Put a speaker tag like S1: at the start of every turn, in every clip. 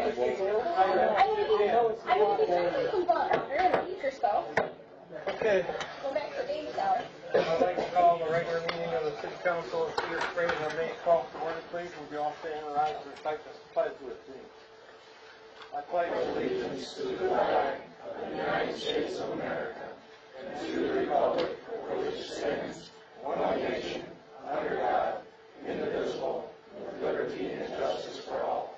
S1: Okay. I'd like to call the regular meeting of the City Council of Cedar Springs on May 12th to order, please. Would you all stand and rise and recite this pledge with me? I pledge allegiance to the flag of the United States of America and to the republic for which it stands, one nation, under God, indivisible, with liberty and justice for all.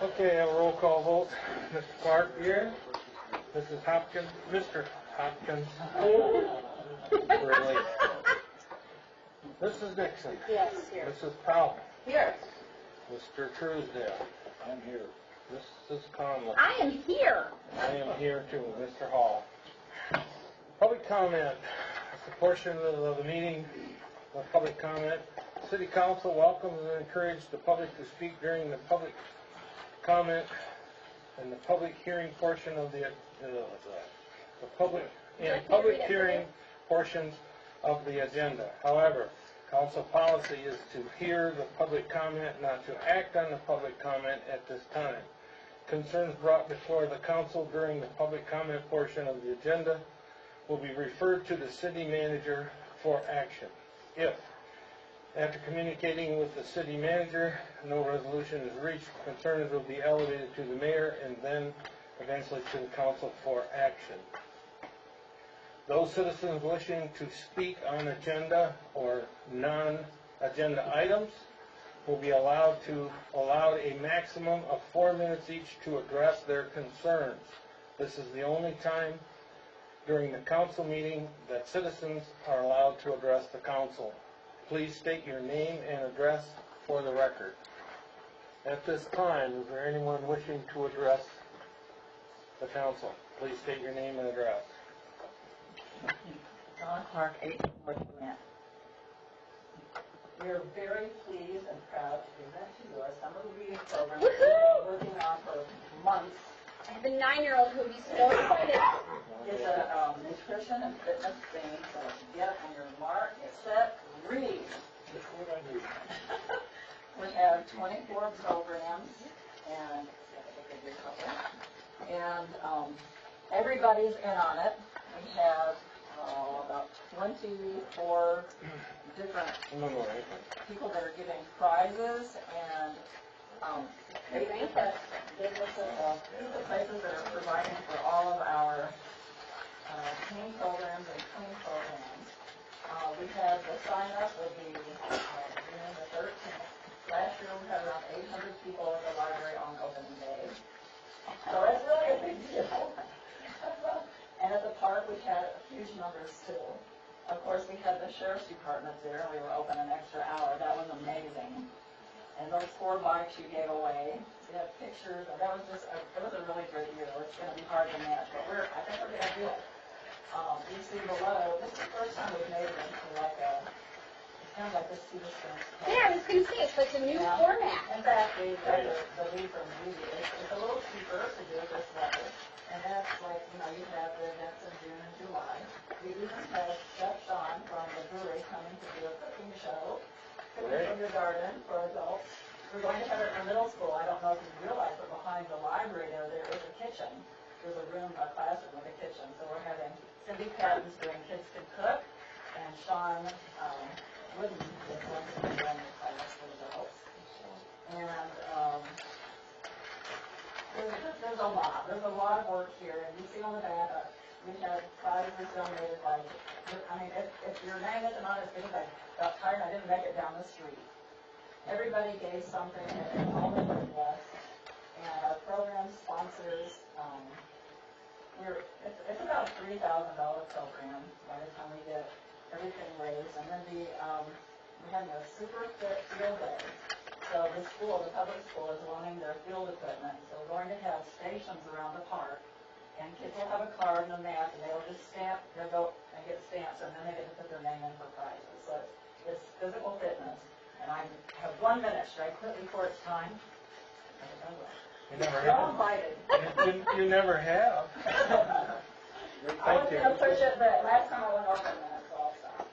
S1: Okay, a roll call vote. Mr. Clark here. Mrs. Hopkins. Mr. Hopkins. Really? Mrs. Dixon.
S2: Yes, here.
S1: Mrs. Powell.
S2: Here.
S1: Mr. Truesdale. I'm here. Mrs. Conley.
S2: I am here.
S1: I am here too. Mr. Hall. Public comment. It's a portion of the meeting of public comment. City Council welcomes and encourages the public to speak during the public comment and the public hearing portion of the public hearing portions of the agenda. However, council policy is to hear the public comment, not to act on the public comment at this time. Concerns brought before the council during the public comment portion of the agenda will be referred to the city manager for action. If, after communicating with the city manager, no resolution is reached, concerns will be elevated to the mayor and then eventually to the council for action. Those citizens wishing to speak on agenda or non-agenda items will be allowed a maximum of 4 minutes each to address their concerns. This is the only time during the council meeting that citizens are allowed to address the council. Please state your name and address for the record. At this time, is there anyone wishing to address the council? Please state your name and address.
S3: John Clark, 8 North Gwinnett. We are very pleased and proud to present to you our summer reading program we've been working on for months.
S2: I have a 9-year-old who will be so excited.
S3: It's a nutrition and fitness thing, so get on your mark, get set, read. We have 24 programs, and everybody's in on it. We have about 24 different people that are giving prizes, and these are the places that are providing for all of our teen programs and clean programs. We had the sign-up would be June the 13th. Last year we had around 800 people at the library on opening day. So that's really a big deal. And at the park we had huge numbers too. Of course we had the sheriff's department there. We were open an extra hour. That was amazing. And those 4 bikes you gave away. We had pictures. And that was just it was a really great year. It's going to be hard to match, but I think we're going to do it. You see below, this is the first time we've made it into like a, it sounds like this Cedar Springs.
S2: Yeah, I was going to say, it's like a new format.
S3: In fact, we got the lead from Judy. It's a little cheaper to do it this way. And that's like, you have the events in June and July. We even have Chef Sean from the brewery coming to do a cooking show. Cooking from your garden for adults. We're going to have it in middle school. I don't know if you realize, but behind the library there is a kitchen. There's a room, a classroom with a kitchen. So we're having Cindy Patton's doing Kids Can Cook, and Sean Wooden is going to be doing the class for adults. And there's a lot. There's a lot of work here. And you see on the back, we had prizes donated by, if your name isn't on it, because I got tired and I didn't make it down the street. Everybody gave something, and all of them blessed. And our program sponsors, it's about a $3,000 program by the time we get everything raised. And then we're having a super fit field day. So the school, the public school, is loaning their field equipment. So we're going to have stations around the park. And kids will have a card and a map, and they'll just stamp, they'll go and get stamps, and then they get to put their name in for prizes. So it's physical fitness. And I have 1 minute. Should I quit before it's time?
S1: You never
S3: You're all
S1: have.
S3: invited.
S1: You never have.
S3: I was going to push it, but last time I went over a minute, so I'll stop.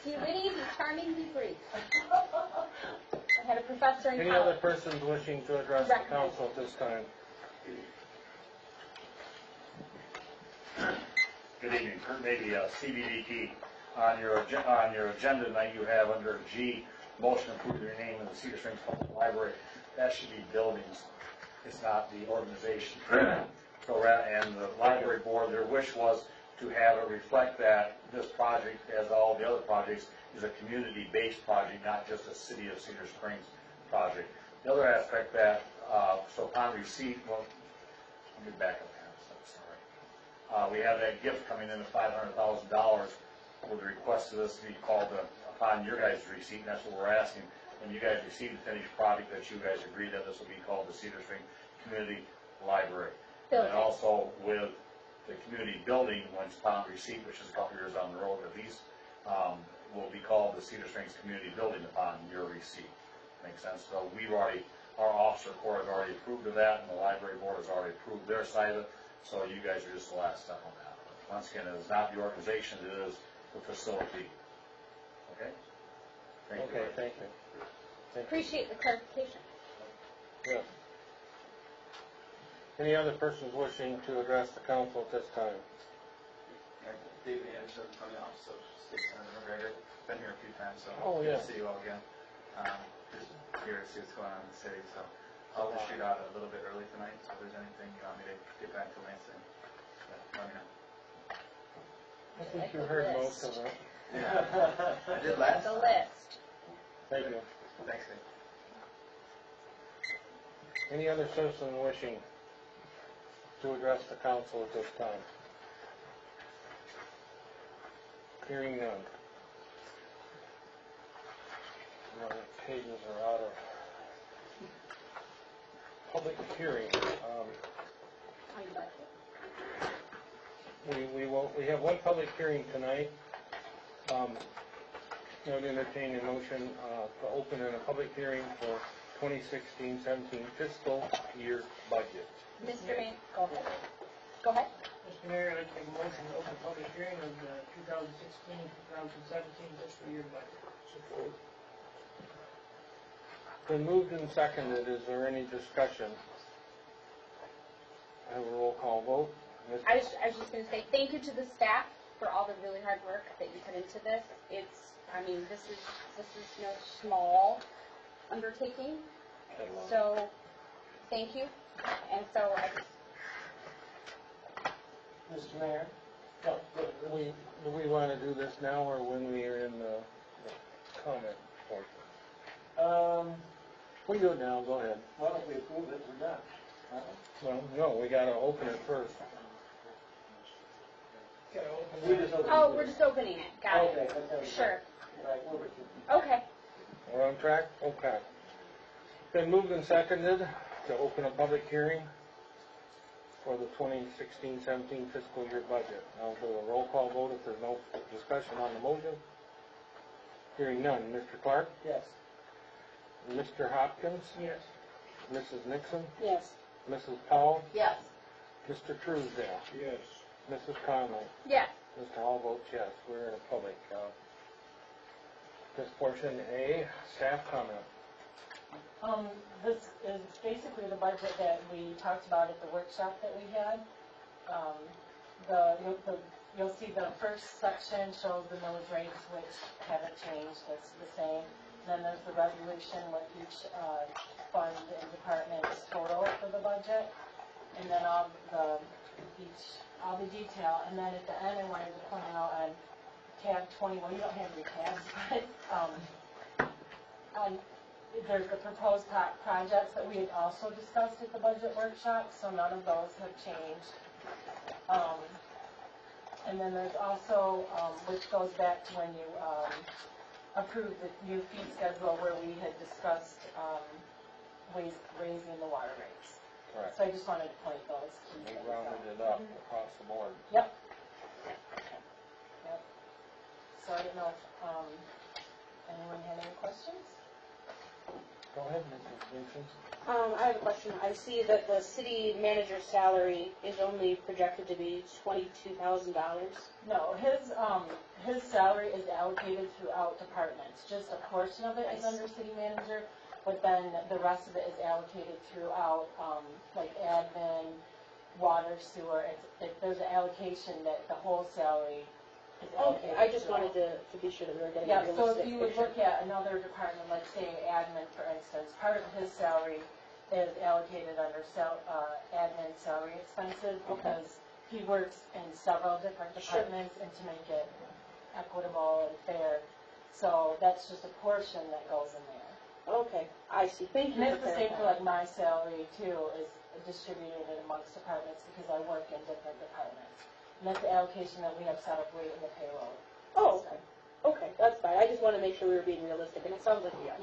S2: Be witty, be charming, be brief. I had a professor in
S1: Any other
S2: college.
S1: persons wishing to address the council at this time?
S4: Good evening, Kurt Maybe, CBDP. On your agenda tonight, you have under G, motion to approve the name of the Cedar Springs Public Library. That should be buildings. It's not the organization. So, and the library board, their wish was to have it reflect that this project, as all the other projects, is a community-based project, not just a City of Cedar Springs project. The other aspect that, so upon receipt, well, let me back up here, sorry. We have that gift coming in of $500,000 with the request of this to be called upon your guys' receipt, and that's what we're asking. When you guys receive the finished product, that you guys agree that this will be called the Cedar Springs Community Library.
S2: Building.
S4: And also with the community building, when it's upon receipt, which is a couple years down the road at least, will be called the Cedar Springs Community Building upon your receipt. Makes sense? So we've already, our officer corps has already approved of that, and the library board has already approved their side of it, so you guys are just the last step on that. Once again, it is not the organization, it is the facility. Okay? Thank you.
S1: Okay, thank you.
S2: Appreciate the clarification.
S1: Yes. Any other persons wishing to address the council at this time?
S5: David Anderson from the Office of State Senator McGregor. Been here a few times, so
S1: Oh,
S5: good
S1: yeah.
S5: to see you all again. Just here to see what's going on in the city, so I'll just shoot out a little bit early tonight, so if there's anything you want me to get back to Lansing, let me know.
S1: I think you heard most of it.
S5: Yeah, I did last
S2: The
S5: time.
S2: list.
S1: Thank you.
S5: Thanks, Dave.
S1: Any other citizen wishing to address the council at this time? Hearing none. My pages are out of public hearing.
S2: On budget.
S1: We have one public hearing tonight. I would entertain a motion to open in a public hearing for 2016-17 fiscal year budget.
S2: Mr. Mayor, go ahead. Go ahead.
S6: Mr. Mayor, I'd like to make a motion to open public hearing of the 2016-2017 fiscal year budget. Support.
S1: Been moved and seconded. Is there any discussion? Have a roll call vote.
S2: I was just going to say thank you to the staff for all the really hard work that you put into this. This is no small undertaking. So, thank you. And so I just,
S6: Mr. Mayor?
S1: Do we want to do this now or when we are in the comment portion? We can do it now, go ahead.
S6: Well, if we approve it, we're done.
S1: Well, no, we gotta open it first.
S2: we're just opening it. Got it. Sure. Okay.
S1: We're on track? Okay. Been moved and seconded to open a public hearing for the 2016-17 fiscal year budget. I'll do a roll call vote if there's no discussion on the motion. Hearing none. Mr. Clark?
S6: Yes.
S1: Mr. Hopkins?
S6: Yes.
S1: Mrs. Nixon?
S2: Yes.
S1: Mrs. Powell?
S3: Yes.
S1: Mr. Truesdale?
S6: Yes.
S1: Mrs. Conley?
S2: Yes.
S1: Mr. Hall votes yes. We're in a public. This portion A, staff comment.
S3: This is basically the budget that we talked about at the workshop that we had. You'll see the first section shows the millage rates, which haven't changed, that's the same. Then there's the resolution with each fund and department's total for the budget. And then all the detail. And then at the end, I wanted to point out on tab 21, you don't have your tabs, but there's the proposed projects that we had also discussed at the budget workshop, so none of those have changed. And then there's also, which goes back to when you approved the new fee schedule where we had discussed raising the water rates.
S1: Correct.
S3: So I just wanted to point those two
S1: We
S3: things
S1: rounded
S3: out.
S1: it up across the board.
S3: Yep. So I don't know if anyone had any questions?
S1: Go ahead, Mrs. Vincent.
S2: I have a question. I see that the city manager's salary is only projected to be $22,000.
S3: No, his salary is allocated throughout departments. Just a portion of it is under city manager, but then the rest of it is allocated throughout, like admin, water, sewer. There's an allocation that the whole salary is
S2: Okay,
S3: allocated.
S2: I just
S3: throughout.
S2: wanted to be sure that we were getting
S3: Yeah,
S2: a
S3: so
S2: realistic
S3: if you would
S2: picture.
S3: look at another department, like say admin, for instance, part of his salary is allocated under admin salary expenses because he works in several different
S2: Sure.
S3: departments and to make it equitable and fair. So that's just a portion that goes in there.
S2: Okay, I see. Thank
S3: And
S2: you
S3: it's
S2: for
S3: the same for
S2: clarifying.
S3: like my salary too, is distributed amongst departments because I work in different departments. And that's the allocation that we have set up right in the payroll.
S2: Oh, okay. Okay, that's fine. I just want to make sure we were being realistic, and it sounds like we are.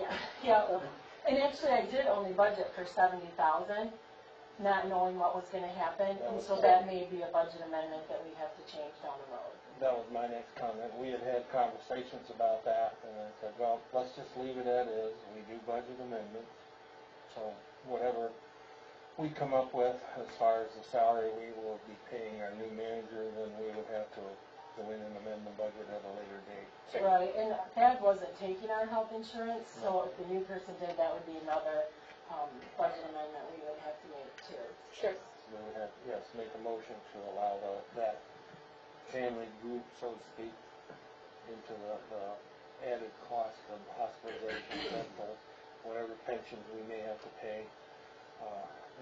S3: Yeah. And actually, I did only budget for 70,000, not knowing what was gonna happen, and so that may be a budget amendment that we have to change down the road.
S1: That was my next comment. We had conversations about that, and I said, well, let's just leave it as is. We do budget amendments. So whatever we come up with as far as the salary we will be paying our new manager, then we would have to go in and amend the budget at a later date.
S3: Right, and that wasn't taking our health insurance, so if the new person did, that would be another, budget amendment we would have to make too.
S2: Sure.
S1: We would have, yes, make a motion to allow that family group, so to speak, into the added cost of hospitalization, dental, whatever pensions we may have to pay,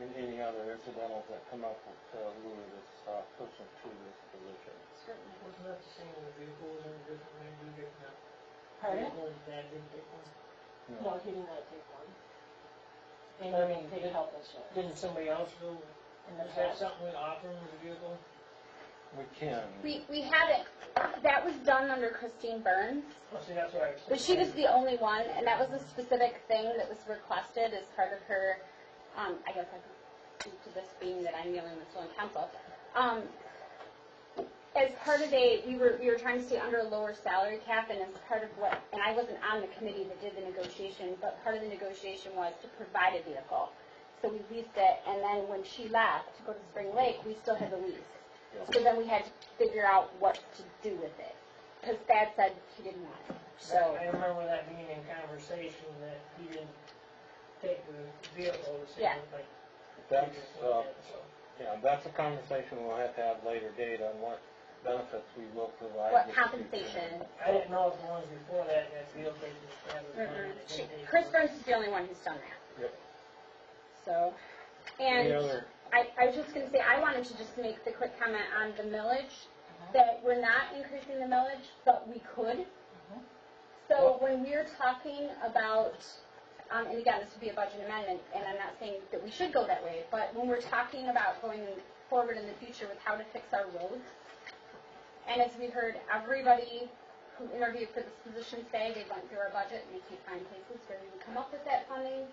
S1: and any other incidentals that come up with lure this person to this position.
S2: Certainly.
S6: Wasn't that the same with the vehicles and different, maybe we get that?
S3: Pardon?
S6: Vehicle, Dad didn't take one?
S3: No, he did not take one. They
S6: I mean,
S3: didn't take health insurance.
S6: Didn't somebody else do,
S3: In the
S6: is that
S3: past.
S6: something we offer them as a vehicle?
S1: We can.
S2: We haven't, that was done under Christine Burns,
S6: Oh, see, that's what I was.
S2: but she was the only one, and that was a specific thing that was requested as part of her, I guess I can speak to this being that I'm the only one still in council. As part of we were trying to stay under a lower salary cap, and as part of what, and I wasn't on the committee that did the negotiation, but part of the negotiation was to provide a vehicle. So we leased it, and then when she left to go to Spring Lake, we still had the lease. So then we had to figure out what to do with it, because Thad said he didn't want it. So,
S6: I remember that being in conversation, that he didn't take the vehicle, the same,
S2: Yeah.
S6: like.
S1: That's,
S6: so.
S1: yeah, that's a conversation we'll have to have later date on what benefits we will provide.
S2: what
S1: this
S2: compensation?
S6: I didn't know if the ones before that vehicle was.
S2: Chris Burns is the only one who's done that.
S1: Yep.
S2: So,
S1: Any
S2: and
S1: other,
S2: I was just gonna say, I wanted to just make the quick comment on the millage, that we're not increasing the millage, but we could. So when we're talking about, and again, this would be a budget amendment, and I'm not saying that we should go that way, but when we're talking about going forward in the future with how to fix our roads, and as we heard everybody who interviewed for this position say, they went through our budget and we keep finding places where we would come up with that funding.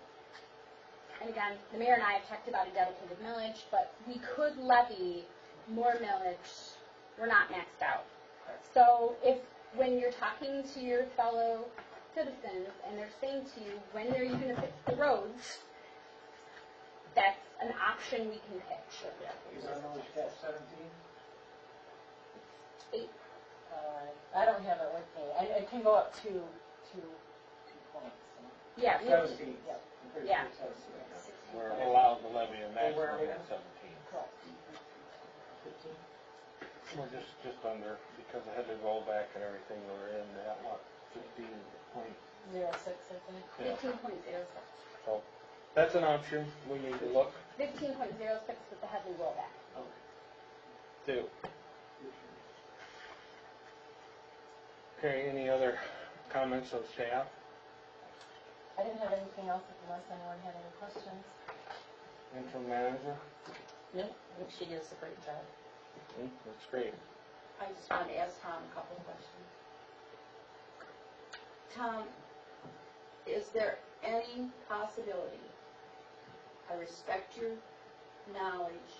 S2: And again, the mayor and I have talked about a dedicated millage, but we could levy more millage. We're not maxed out. So when you're talking to your fellow citizens and they're saying to you, when are you going to fix the roads, that's an option we can pitch.
S6: Is our knowledge cap 17?
S2: 8.
S3: I don't have it with me. I can go up two points.
S2: Yeah, we,
S6: 17.
S2: Yeah.
S1: we're allowed to levy a
S6: where are
S1: maximum
S6: we
S1: of
S6: at?
S1: 17.
S3: Correct.
S6: 15?
S1: We're just under, because I had to roll back and everything, we're in at what, 15 point?
S3: 06, I think.
S1: Yeah.
S2: 15.06.
S1: So, that's an option, we need to look
S2: 15.06 with the heavy rollback.
S1: to. Okay, any other comments of staff?
S3: I didn't have anything else unless anyone had any questions.
S1: Interim manager?
S7: No, I think she does a great job.
S1: That's great.
S7: I just wanted to ask Tom a couple of questions. Tom, is there any possibility, I respect your knowledge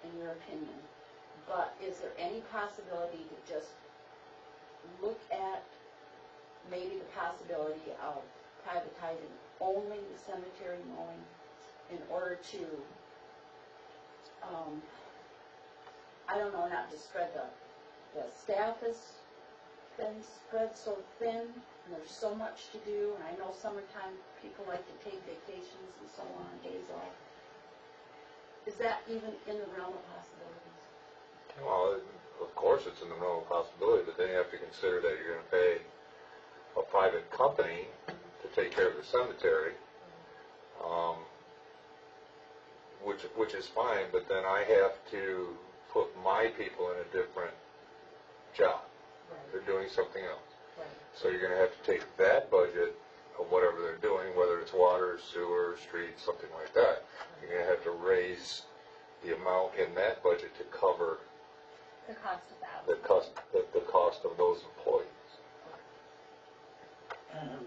S7: and your opinion, but is there any possibility to just look at maybe the possibility of privatizing only the cemetery mowing in order to, I don't know, not to spread the staff has been spread so thin, and there's so much to do, and I know summertime people like to take vacations and so on, days off. Is that even in the realm of possibilities?
S8: Well, of course it's in the realm of possibility, but then you have to consider that you're gonna pay a private company to take care of the cemetery, which is fine, but then I have to put my people in a different job. They're doing something else.
S3: Right.
S8: So you're gonna have to take that budget of whatever they're doing, whether it's water, sewer, streets, something like that. You're gonna have to raise the amount in that budget to cover
S2: The cost of that.
S8: the cost of those employees.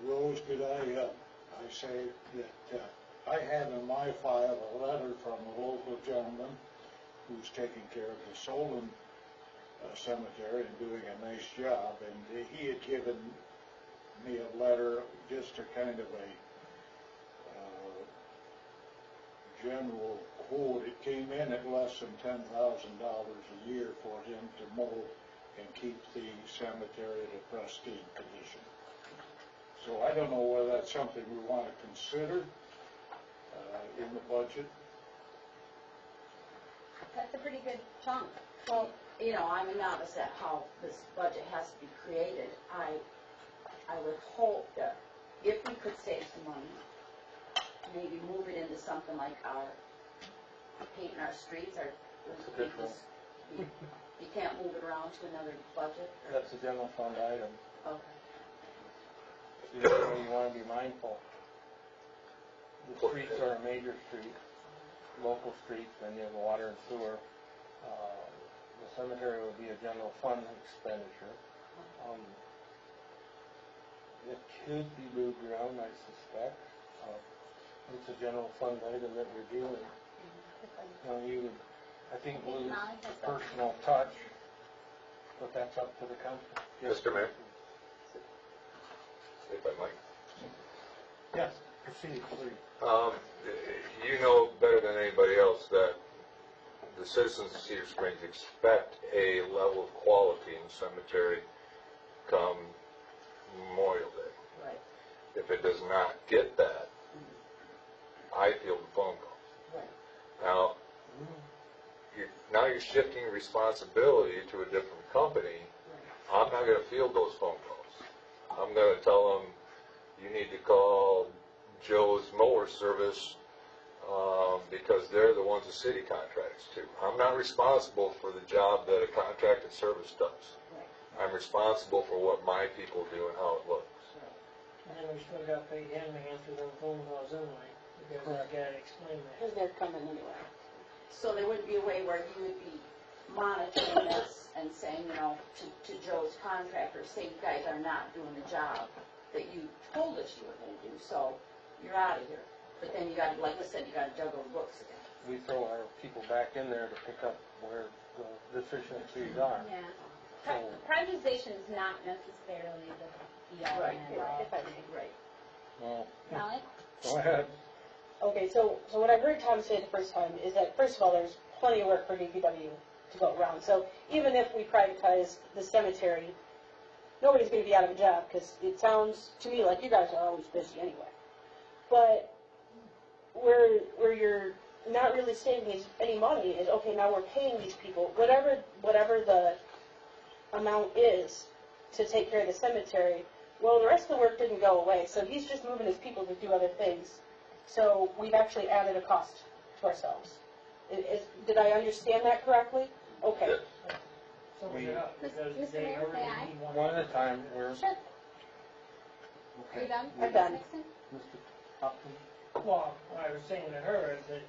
S9: Rose, could I say that I have in my file a letter from a local gentleman who's taking care of the Solon cemetery and doing a nice job, and he had given me a letter, just a kind of a general quote. It came in at less than $10,000 a year for him to mow and keep the cemetery at a pristine condition. So I don't know whether that's something we want to consider in the budget.
S2: That's a pretty good chunk.
S7: Well, you know, I'm a novice at how this budget has to be created. I would hope that if we could save some money, maybe move it into something like our painting our streets, you can't move it around to another budget? Or?
S1: That's a general fund item.
S7: Okay.
S1: You know, you want to be mindful. The streets are a major street, local streets, then you have water and sewer. The cemetery would be a general fund expenditure. It could be moved around, I suspect. It's a general fund item that we're doing. You would, I think, lose personal touch, but that's up to the council.
S8: Mr. Mayor? If I might.
S1: Yes, proceed, please.
S8: You know better than anybody else that the citizens of Cedar Springs expect a level of quality in the cemetery come Memorial Day.
S7: Right.
S8: If it does not get that, I field the phone calls.
S7: Right.
S8: Now, you're shifting responsibility to a different company. I'm not going to field those phone calls. I'm going to tell them, you need to call Joe's Mower Service because they're the ones the city contracts to. I'm not responsible for the job that a contracted service does.
S7: Right.
S8: I'm responsible for what my people do and how it looks.
S6: And then we still got paid him to answer those phone calls anyway, because I gotta explain that.
S7: Because they're coming anyway. So there wouldn't be a way where you would be monitoring this and saying, you know, to Joe's contractor, say you guys are not doing the job that you told us you were going to do, so you're out of here. But then you got to, like I said, you got to juggle the books again.
S1: We throw our people back in there to pick up where the deficiencies are.
S2: Yeah. Privatization is not necessarily the be-all
S7: Right,
S2: and end-all.
S7: if I think right.
S1: Well,
S2: Ally?
S1: go ahead.
S10: Okay, so what I heard Tom say the first time is that, first of all, there's plenty of work for DPW to go around. So even if we privatize the cemetery, nobody's going to be out of a job, because it sounds to me like you guys are always busy anyway. But where you're not really saving any money is, okay, now we're paying these people, whatever the amount is to take care of the cemetery. Well, the rest of the work didn't go away, so he's just moving his people to do other things. So we've actually added a cost to ourselves. Did I understand that correctly? Okay.
S6: So it up, because
S2: Mr.
S6: they
S2: Mayor, may I?
S6: already need one.
S1: One at a time. We're
S2: Sure. Are you done?
S10: I'm done.
S1: Mr. Hopkins.
S6: Well, what I was saying to her is that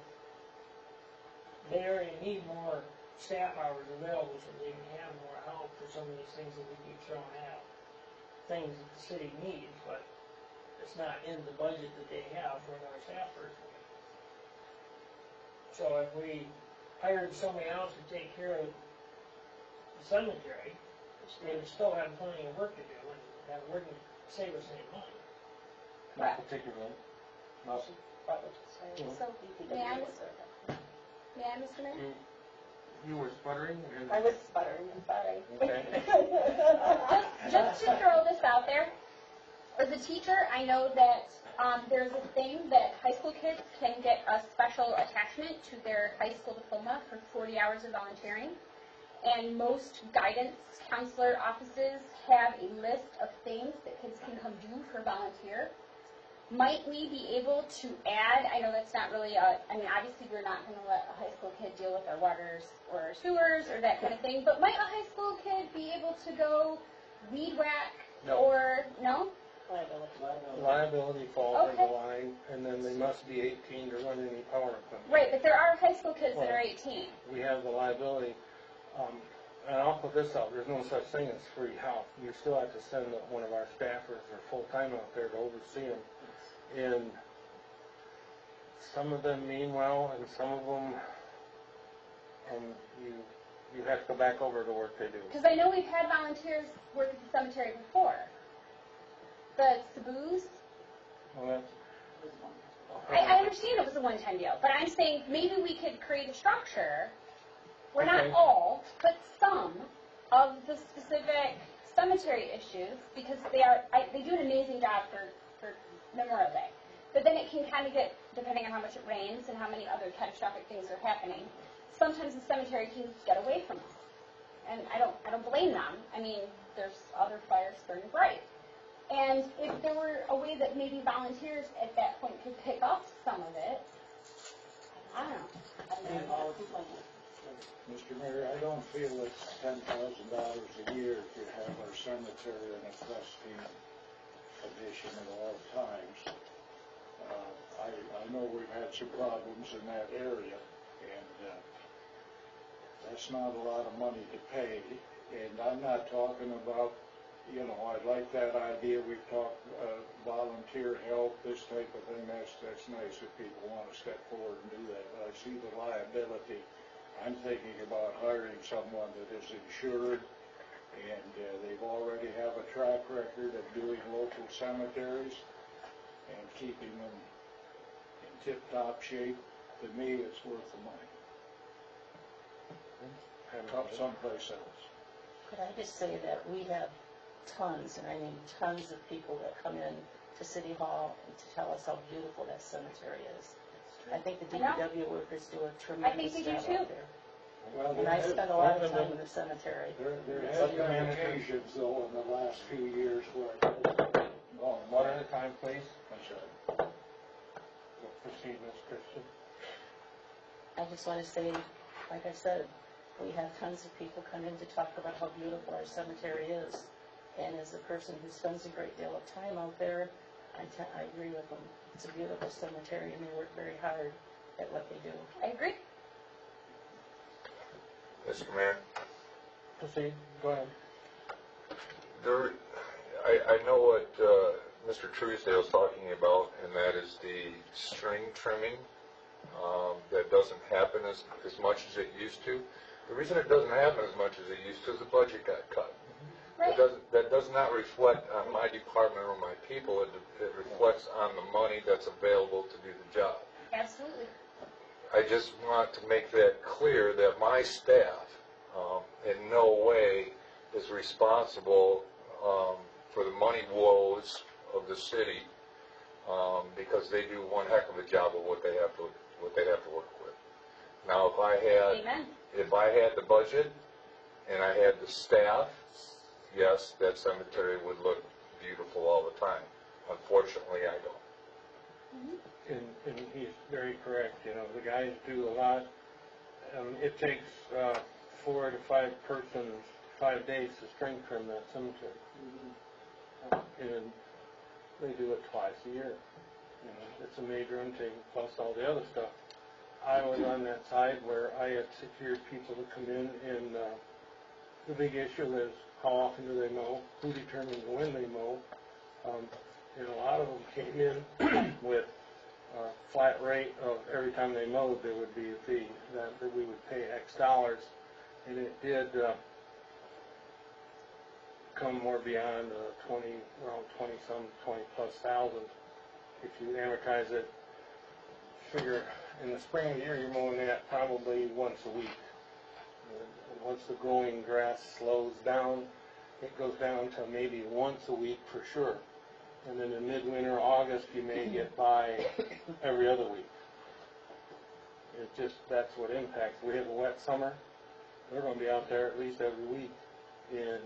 S6: they already need more staff hours available so they can have more help for some of these things that we keep throwing out. Things that the city needs, but it's not in the budget that they have for another staff person. So if we hired somebody else to take care of the cemetery, they would still have plenty of work to do, and that wouldn't save us any money.
S1: Not particularly. Nothing.
S2: So, may I, Mr. Mayor?
S1: You were sputtering? and-
S10: I was sputtering, I'm sorry.
S1: Okay.
S2: Just to throw this out there, as a teacher, I know that there's a thing that high school kids can get a special attachment to their high school diploma for 40 hours of volunteering. And most guidance counselor offices have a list of things that kids can come do for volunteer. Might we be able to add, I know that's not really obviously we're not going to let a high school kid deal with our waters or our sewers or that kind of thing, but might a high school kid be able to go weed whack
S1: No.
S2: or, no?
S1: Liability falls
S2: Okay.
S1: into line, and then they must be 18 to run any power equipment.
S2: Right, but there are high school kids that are 18.
S1: We have the liability, and I'll put this out, there's no such thing as free help. You still have to send one of our staffers or full-time out there to oversee them. And some of them mean well, and some of them, you have to go back over the work they do.
S2: Because I know we've had volunteers work at the cemetery before. The Saboos,
S1: Well,
S2: I understand it was a one-time deal, but I'm saying maybe we could create a structure where
S1: Okay.
S2: not all, but some of the specific cemetery issues, because they do an amazing job for Memorial Day. But then it can kind of get, depending on how much it rains and how many other catastrophic things are happening, sometimes the cemetery can get away from us. And I don't blame them. I mean, there's other fires burning bright. And if there were a way that maybe volunteers at that point could pick up some of it, I don't know.
S9: Mr. Mayor, I don't feel it's $10,000 a year to have our cemetery in a pristine condition at all times. I know we've had some problems in that area, and that's not a lot of money to pay. And I'm not talking about, I like that idea, we've talked volunteer help, this type of thing, that's nice if people want to step forward and do that, but I see the liability. I'm thinking about hiring someone that is insured, and they've already have a track record of doing local cemeteries and keeping them in tip-top shape. To me, it's worth the money. Up someplace else.
S11: Could I just say that we have tons, and I mean tons of people that come in to City Hall and to tell us how beautiful that cemetery is. I think the DPW workers do a tremendous
S2: they do
S11: job
S2: too.
S11: out there.
S9: Well,
S11: And I spend a lot of time in the cemetery.
S9: There has been occasions, though, in the last few years where I've gone
S1: one at a time, please.
S9: I'm sorry.
S1: Proceed, Ms. Christian.
S11: I just want to say, like I said, we have tons of people come in to talk about how beautiful our cemetery is. And as a person who spends a great deal of time out there, I agree with them. It's a beautiful cemetery, and they work very hard at what they do.
S2: I agree.
S8: Mr. Mayor,
S1: Proceed, go ahead.
S8: I know what Mr. Truesdale's talking about, and that is the string trimming that doesn't happen as much as it used to. The reason it doesn't happen as much as it used to is the budget got cut.
S2: Right.
S8: That does not reflect on my department or my people. It reflects on the money that's available to do the job.
S2: Absolutely.
S8: I just want to make that clear that my staff in no way is responsible for the money woes of the city because they do one heck of a job of what they have to work with. Now, if I had the budget and I had the staff, yes, that cemetery would look beautiful all the time. Unfortunately, I don't.
S1: And he's very correct, the guys do a lot. It takes 4 to 5 persons, 5 days to string trim that cemetery. And they do it twice a year. It's a major intake, plus all the other stuff. I was on that side where I had secured people to come in, and the big issue is how often do they mow, who determines when they mow. And a lot of them came in with a flat rate of every time they mowed there would be a fee, that we would pay X dollars, and it did come more beyond around 20 plus thousand. if you amortize it, figure in the spring of the year, you're mowing that probably once a week. And once the growing grass slows down, it goes down to maybe once a week for sure. And then in midwinter, August, you may get by every other week. It just, that's what impacts. We have a wet summer, we're gonna be out there at least every week. And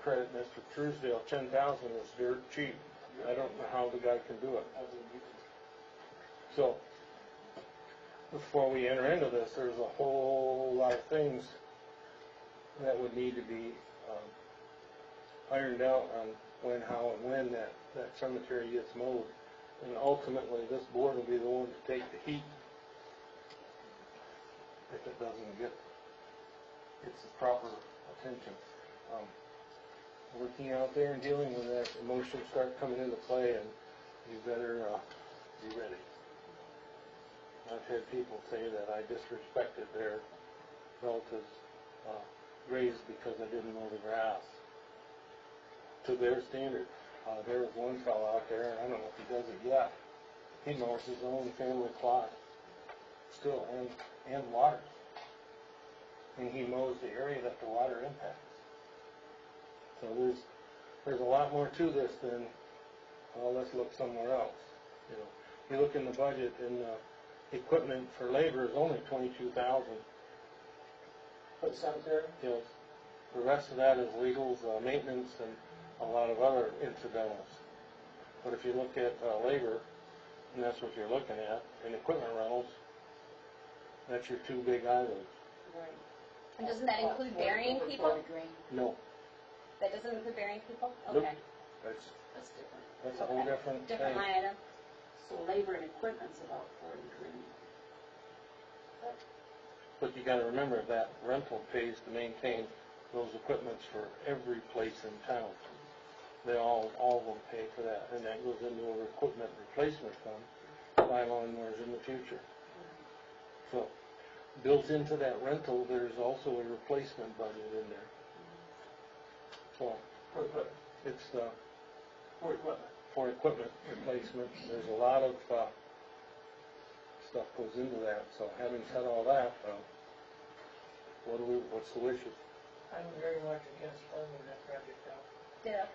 S1: credit Mr. Truesdale, 10,000 is dirt cheap. I don't know how the guy can do it. So, before we enter into this, there's a whole lot of things that would need to be ironed out on when, how, and when that cemetery gets mowed. And ultimately, this board will be the one to take the heat if it doesn't get its proper attention. Working out there and dealing with that, emotions start coming into play, and you better be ready. I've had people say that I disrespected their relatives' graves because I didn't mow the grass to their standard. There was one fellow out there, and I don't know if he does it yet. He mows his own family plot still, and water. And he mows the area that the water impacts. So there's a lot more to this than, well, let's look somewhere else. You know, you look in the budget, and equipment for labor is only $22,000.
S6: For the cemetery?
S1: Yes. The rest of that is legals, maintenance, and a lot of other incidentals. But if you look at labor, and that's what you're looking at, and equipment rentals, that's your two big items.
S2: Right. And doesn't that include burying people?
S1: No.
S2: That doesn't include burying people?
S1: Nope.
S2: Okay.
S7: That's different.
S1: That's a whole different
S2: Different
S1: thing.
S2: line item.
S7: So labor and equipment's about 40 grand.
S1: But you gotta remember that rental pays to maintain those equipments for every place in town. They all of them pay for that, and that goes into an equipment replacement fund to buy lawnmowers in the future. So, built into that rental, there's also a replacement budget in there. So, it's for equipment replacement. There's a lot of stuff goes into that. So, having said all that, what's the wishes?
S6: I'm very much against funding that project out.
S2: Yeah.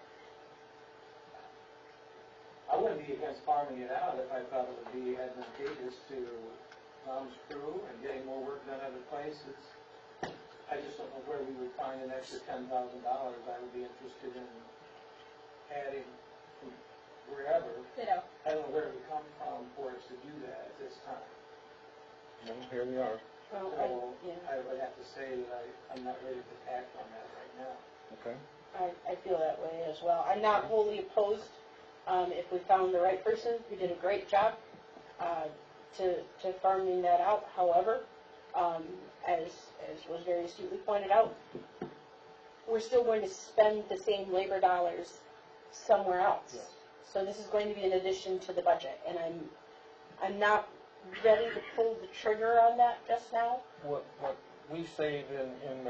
S12: I wouldn't be against farming it out if I thought it would be advantageous to Tom's crew and getting more work done other places. I just don't know where we would find an extra $10,000. I would be interested in adding from wherever.
S2: Ditto.
S12: I don't know where it would come from for us to do that at this time.
S1: Well, here we are.
S10: Well,
S12: So I would have to say that I'm not ready to act on that right now.
S1: Okay.
S10: I feel that way as well. I'm not wholly opposed. If we found the right person who did a great job to farming that out. However, as was very astutely pointed out, we're still going to spend the same labor dollars somewhere else.
S1: Yes.
S10: So this is going to be an addition to the budget, and I'm not ready to pull the trigger on that just now.
S1: What we save in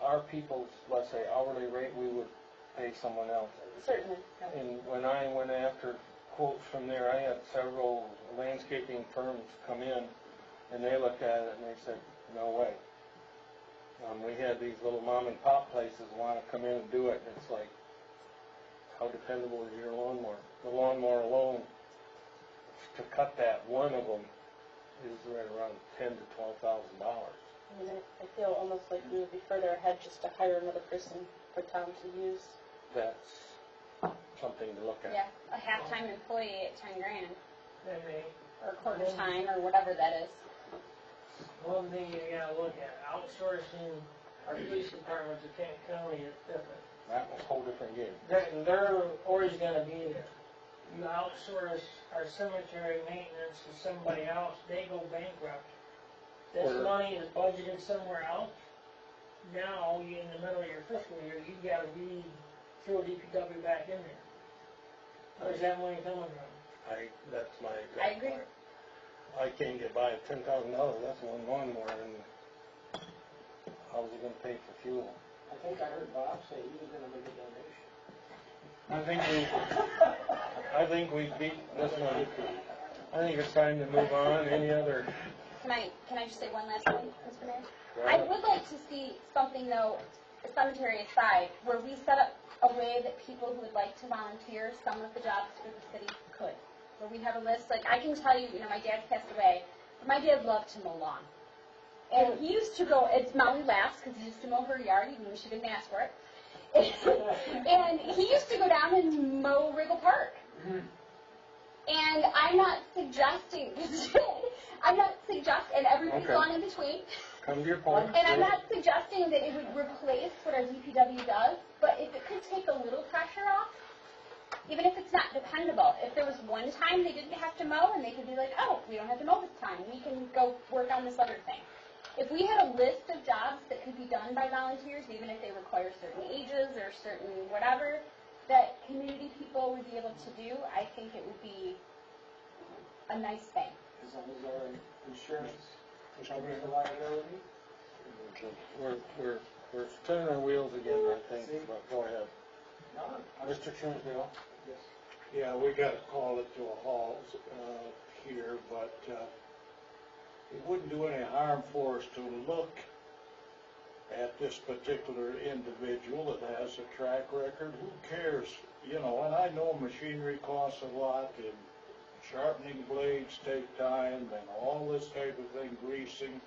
S1: our people's, let's say, hourly rate, we would pay someone else.
S10: Certainly.
S1: And when I went after quotes from there, I had several landscaping firms come in, and they looked at it and they said, no way. We had these little mom and pop places want to come in and do it, and it's like, how dependable is your lawnmower? The lawnmower alone, to cut that, one of them is right around $10,000 to $12,000.
S10: I mean, I feel almost like we would be further ahead just to hire another person for Tom to use.
S1: That's something to look at.
S2: Yeah, a half-time employee at 10 grand,
S6: Maybe.
S2: or quarter time, or whatever that is.
S6: One thing you gotta look at, outsourcing our police department to Kent County is different.
S1: That was a whole different game.
S6: They're always gonna be there. You outsource our cemetery maintenance to somebody else, they go bankrupt. This
S1: Or-
S6: money is budgeted somewhere else. Now, you in the middle of your fiscal year, you gotta throw DPW back in there. Where's that money coming from?
S1: That's my exact
S2: I agree.
S1: point. I can't get by at $10,000, that's one lawnmower, and how's he gonna pay for fuel?
S12: I think I heard Bob say he was gonna make a donation.
S1: I think I think we beat this one. I think it's time to move on. Any other?
S2: Can I just say one last thing, Mr. Mayor? I would like to see something though, cemetery aside, where we set up a way that people who would like to volunteer some of the jobs for the city could. Where we have a list, like I can tell you, my dad passed away, but my dad loved to mow lawn. And he used to go, it's Molly laughs because he used to mow her yard, even though she didn't ask for it. And he used to go down and mow Riggle Park. And I'm not suggesting, and everybody's
S1: Okay.
S2: gone in between.
S1: Come to your point.
S2: And I'm not suggesting that it would replace what our DPW does, but if it could take a little pressure off, even if it's not dependable. If there was one time they didn't have to mow and they could be like, oh, we don't have to mow this time, we can go work on this other thing. If we had a list of jobs that could be done by volunteers, even if they require certain ages or certain whatever, that community people would be able to do, I think it would be a nice thing.
S12: As long as our insurance covers the liability.
S1: We're spinning our wheels again, I think, but go ahead. Mr. Truesdale?
S9: Yeah, we gotta call it to a halt, here, but, it wouldn't do any harm for us to look at this particular individual that has a track record. Who cares? And I know machinery costs a lot, and sharpening blades take time, and all this type of thing, greasing.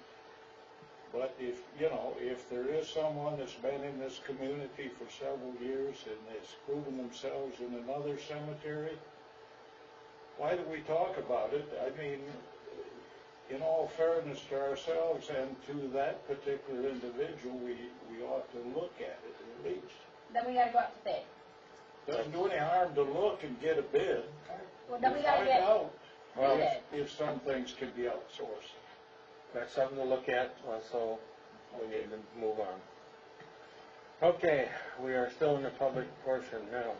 S9: But if there is someone that's been in this community for several years and has proven themselves in another cemetery, why do we talk about it? I mean, in all fairness to ourselves and to that particular individual, we ought to look at it at least.
S2: Then we gotta go out to bid.
S9: Doesn't do any harm to look and get a bid.
S2: Well, then we gotta
S9: Find
S2: get
S9: out
S1: Well,
S2: bid.
S9: if some things can be outsourced.
S1: That's something to look at, so we need to move on. Okay, we are still in the public portion now.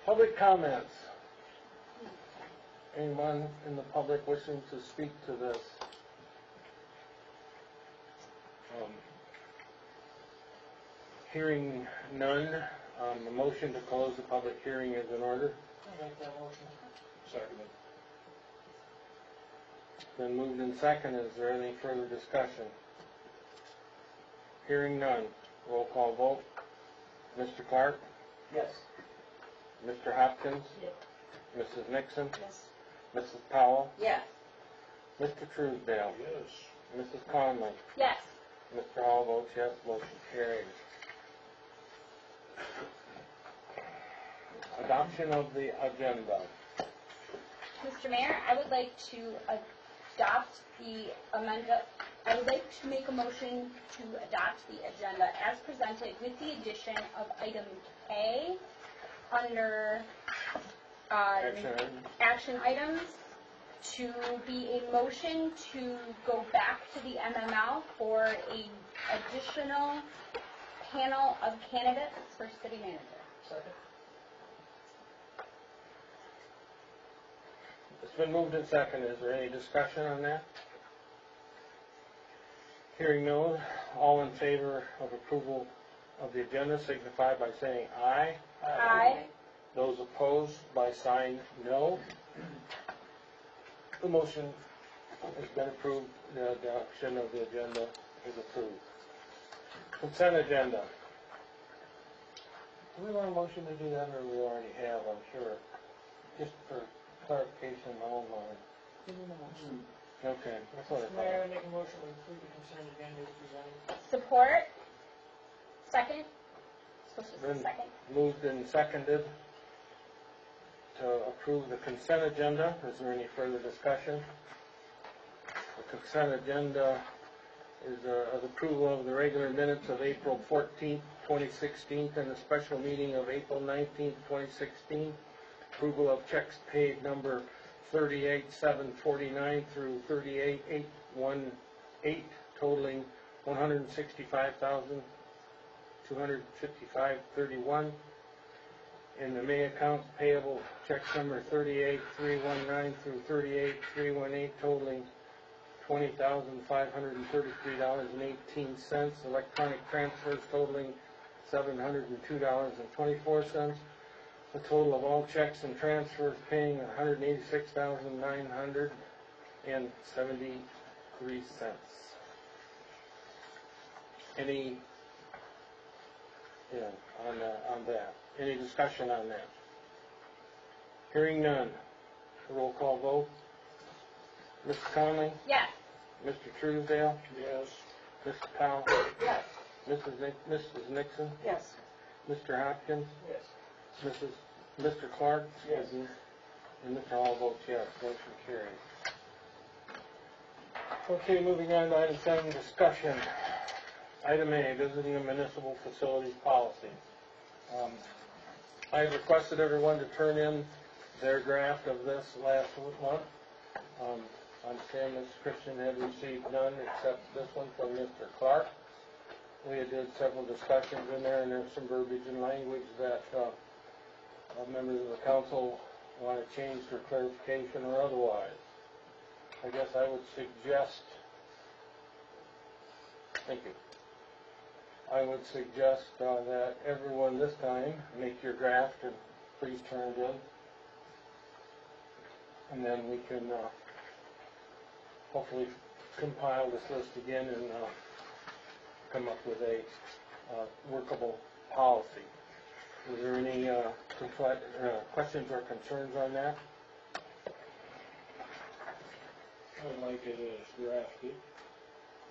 S1: Public comments. Anyone in the public wishing to speak to this? Hearing none, a motion to close the public hearing is in order.
S6: I'll make that motion.
S9: Seconded.
S1: Been moved in second. Is there any further discussion? Hearing none. Roll call vote. Mr. Clark?
S12: Yes.
S1: Mr. Hopkins?
S6: Yep.
S1: Mrs. Nixon?
S11: Yes.
S1: Mrs. Powell?
S7: Yes.
S1: Mr. Truesdale?
S9: Yes.
S1: Mrs. Conley?
S2: Yes.
S1: Mr. Hall votes yes. Motion carries. Adoption of the agenda.
S2: Mr. Mayor, I would like to adopt the amendment. I would like to make a motion to adopt the agenda as presented with the addition of item K under action items to be a motion to go back to the MML for a additional panel of candidates for city manager.
S12: Second.
S1: It's been moved in second. Is there any discussion on that? Hearing no, all in favor of approval of the agenda signify by saying aye.
S2: Aye.
S1: Those opposed by sign no. The motion has been approved. The adoption of the agenda is approved. Consent agenda. Do we want a motion to do that, or we already have, I'm sure? Just for clarification in my own mind. Okay, that's what I
S6: Mr. Mayor,
S1: thought.
S6: I make a motion to approve the consent agenda as presented.
S2: Support. Second. Supposed to say
S1: Then
S2: second.
S1: moved and seconded to approve the consent agenda. Is there any further discussion? The consent agenda is the approval of the regular minutes of April 14th, 2016, and the special meeting of April 19th, 2016. Approval of checks paid number 38,749 through 38,818, totaling $165,255.31. In the May account payable, checks number 38,319 through 38,318, totaling $20,533.18. Electronic transfers totaling $702.24. a total of all checks and transfers paying $186,973. Any, on that? Any discussion on that? Hearing none. Roll call vote. Mrs. Conley?
S2: Yes.
S1: Mr. Truesdale?
S9: Yes.
S1: Mrs. Powell?
S3: Yes.
S1: Mrs. Nixon?
S10: Yes.
S1: Mr. Hopkins?
S6: Yes.
S1: Mr. Clark?
S6: Yes.
S1: And Mr. Hall votes yes. Motion carries. Okay, moving on to item 7, discussion. Item A, visiting a municipal facilities policy. I requested everyone to turn in their draft of this last month. I understand Ms. Christian had received none except this one from Mr. Clark. We had did several discussions in there, and there's some verbiage and language that members of the council want to change for clarification or otherwise. I guess I would suggest, thank you. I would suggest that everyone this time make your draft and please turn it in. And then we can hopefully compile this list again and come up with a workable policy. Is there any questions or concerns on that?
S9: I like it as drafted.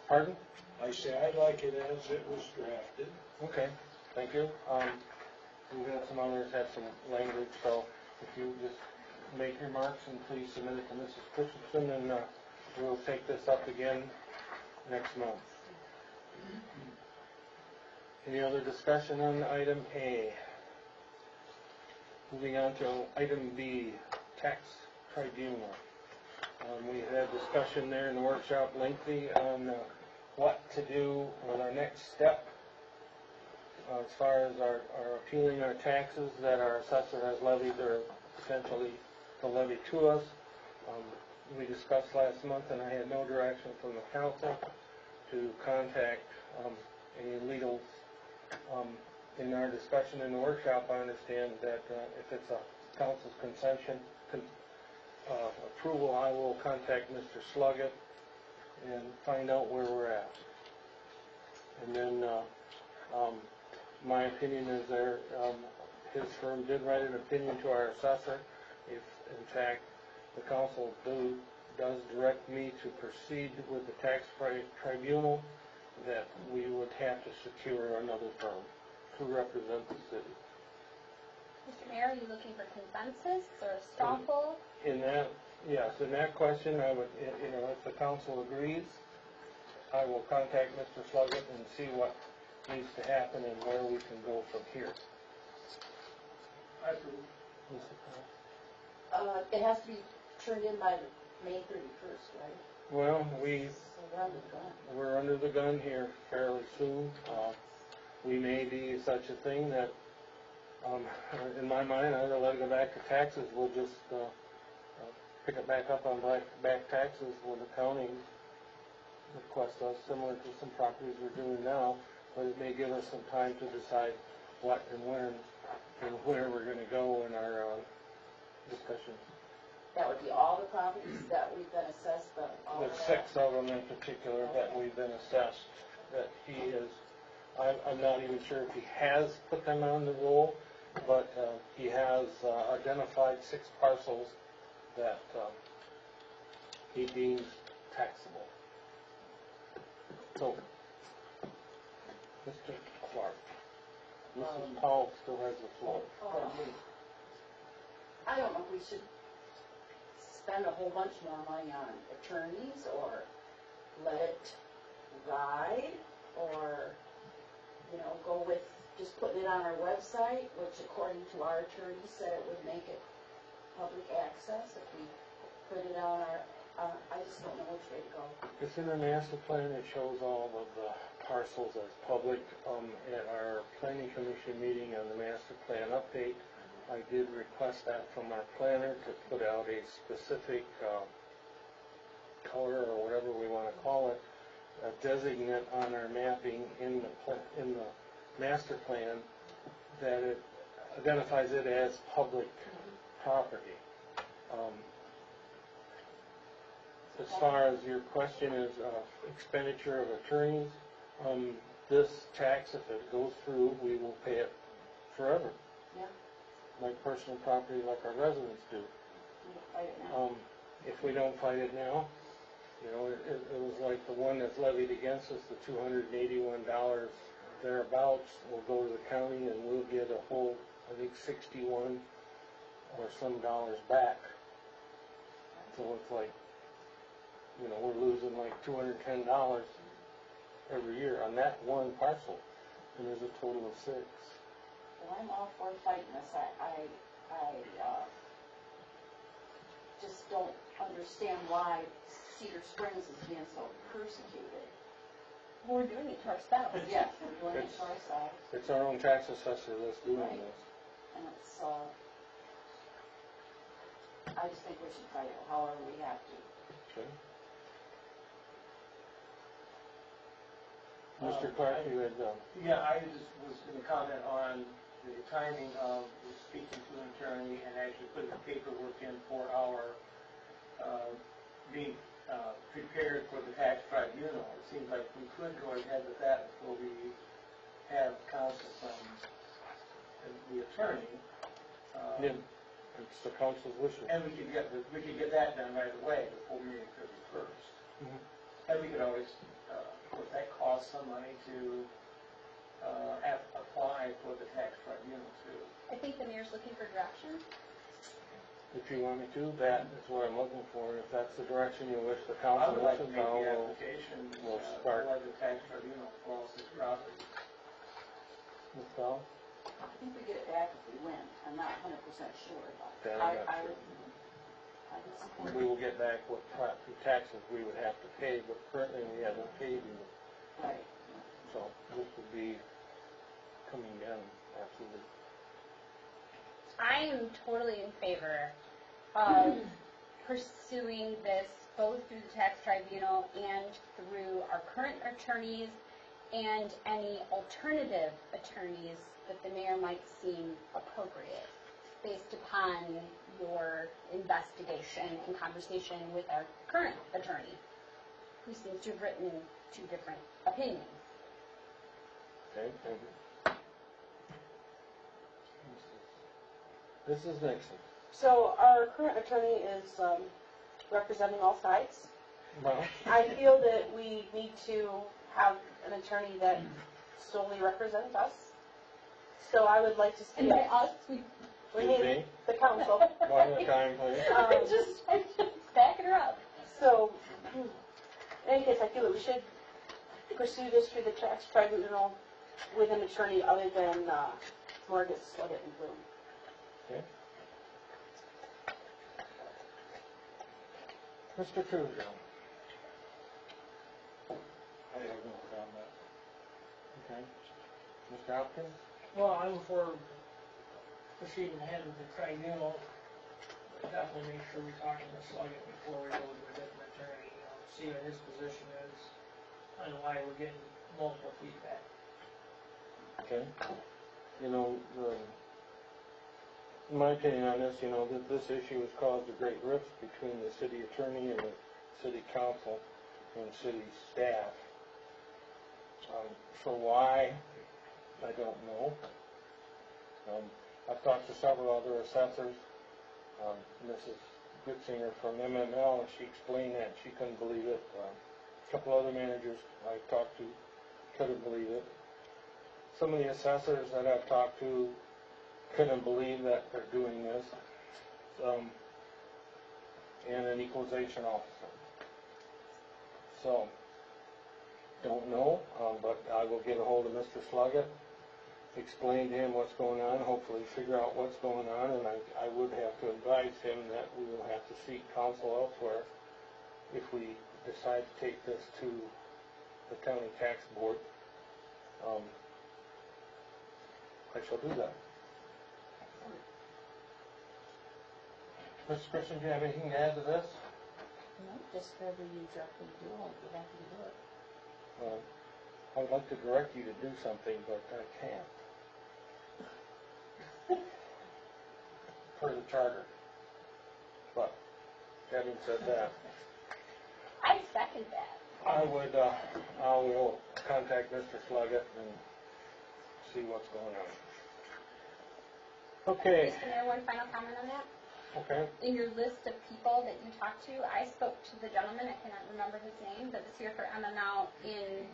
S1: Pardon?
S9: I say I like it as it was drafted.
S1: Okay, thank you. We've had some others have some language, so if you just make your marks and please submit it to Mrs. Christensen, and we'll take this up again next month. Any other discussion on item A? Moving on to item B, tax tribunal. We had discussion there in the workshop lengthy on what to do with our next step as far as our appealing our taxes that our assessor has levied or potentially to levy to us. We discussed last month, and I had no direction from the council to contact any legals. In our discussion in the workshop, I understand that if it's a council's approval, I will contact Mr. Sluggett and find out where we're at. And then my opinion is his firm did write an opinion to our assessor. If in fact the council does direct me to proceed with the tax tribunal, that we would have to secure another firm to represent the city.
S2: Mr. Mayor, are you looking for consensus or a straw poll?
S1: In that question, I would, if the council agrees, I will contact Mr. Sluggett and see what needs to happen and where we can go from here.
S6: I approve.
S7: It has to be turned in by May 31st, right?
S1: Well,
S7: So we're under the gun.
S1: we're under the gun here fairly soon. We may be such a thing that, in my mind, I'd let it go back to taxes. We'll just pick it back up on back taxes when the county requests us, similar to some properties we're doing now, but it may give us some time to decide what and when and where we're going to go in our discussions.
S7: That would be all the properties that we've been assessed,
S1: There's 6 of them in particular that we've been assessed, that he is, I'm not even sure if he has put them on the roll, but he has identified 6 parcels that he deems taxable. So, Mr. Clark, Mrs. Powell still has the floor.
S7: I don't know if we should spend a whole bunch more money on attorneys, or let it ride, or, go with just putting it on our website, which according to our attorney said it would make it public access if we put it on I just don't know which way to go.
S1: It's in the master plan. It shows all of the parcels as public. At our planning commission meeting on the master plan update, I did request that from our planner to put out a specific color or whatever we want to call it, a designate on our mapping in the master plan that it identifies it as public property. As far as your question is expenditure of attorneys, this tax, if it goes through, we will pay it forever.
S7: Yeah.
S1: Like personal property, like our residents do.
S7: Fight it now.
S1: If we don't fight it now, you know, it was like the one that's levied against us, the $281 thereabouts will go to the county and we'll get a whole, I think, 61 or some dollars back. So it's like, you know, we're losing like $210 every year on that one parcel, and there's a total of 6.
S7: Well, I'm all for fighting this. I just don't understand why Cedar Springs is being so persecuted.
S2: We're doing it to ourselves.
S7: Yes, we're doing it to ourselves,
S1: It's our own tax assessor that's doing
S7: Right.
S1: this.
S7: and it's, I just think we should fight it however we have to.
S1: Okay. Mr. Clark, you had,
S12: Yeah, I just was going to comment on the timing of speaking to an attorney and actually putting the paperwork in for our being prepared for the tax tribunal. It seems like we could go ahead with that before we have counsel from the attorney.
S1: yeah, it's the council's wishes.
S12: And we could get that done right away before May 31st.
S1: Mhm.
S12: And we could always, of course, that costs some money to apply for the tax tribunal too.
S2: I think the mayor's looking for direction.
S1: If you want me to, that is what I'm looking for. If that's the direction you wish the
S12: I
S1: council
S12: would like to
S1: wishes,
S12: make the
S1: I'll,
S12: application,
S1: we'll start.
S12: for the tax tribunal for all 6 properties.
S1: Ms. Bell?
S7: I think we get it back if we win. I'm not 100% sure, but
S1: Then
S7: I
S1: I'm not sure.
S7: would support
S1: We
S7: it.
S1: will get back what property taxes we would have to pay, but currently we haven't paid you.
S7: Right.
S1: So this would be coming down, absolutely.
S2: I am totally in favor of pursuing this both through the tax tribunal and through our current attorneys and any alternative attorneys that the mayor might seem appropriate based upon your investigation and conversation with our current attorney, who seems to have written 2 different opinions.
S1: Okay, thank you. This is Nixon.
S10: So our current attorney is representing all sides.
S1: Well,
S10: I feel that we need to have an attorney that solely represents us. So I would like to see
S2: And by us, we
S10: we need
S1: me,
S10: the council.
S1: one at a time, please.
S2: I'm just backing her up.
S10: So, in any case, I feel that we should pursue this through the tax tribunal with an attorney other than Morgan, Sluggett, and Bloom.
S1: Okay. Mr. Truesdale.
S9: I have no comment.
S1: Okay. Mr. Hopkins?
S6: Well, I'm for proceeding ahead with the tribunal. Definitely make sure we talk to Ms. Sluggett before we go to a different attorney, you know, see what his position is and why we're getting multiple feedback.
S1: Okay. You know, in my opinion on this, you know, this issue has caused a great rift between the city attorney and the city council and city staff. For why, I don't know. I've talked to several other assessors. Mrs. Gritzinger from MML, and she explained that. She couldn't believe it. A couple other managers I talked to couldn't believe it. Some of the assessors that I've talked to couldn't believe that they're doing this. And an equalization officer. So, don't know, but I will get a hold of Mr. Sluggett, explain to him what's going on, hopefully figure out what's going on, and I would have to advise him that we will have to seek counsel elsewhere if we decide to take this to the county tax board. I shall do that. Mr. Christian, do you have anything to add to this?
S11: No, just whatever you direct me to do, I'll be happy to do it.
S1: I would like to direct you to do something, but I can't. per the charter. But, having said that,
S2: I second that.
S1: I will contact Mr. Sluggett and see what's going on. Okay,
S2: Just another one final comment on that.
S1: okay.
S2: In your list of people that you talked to, I spoke to the gentleman, I cannot remember his name, that was here for MML in,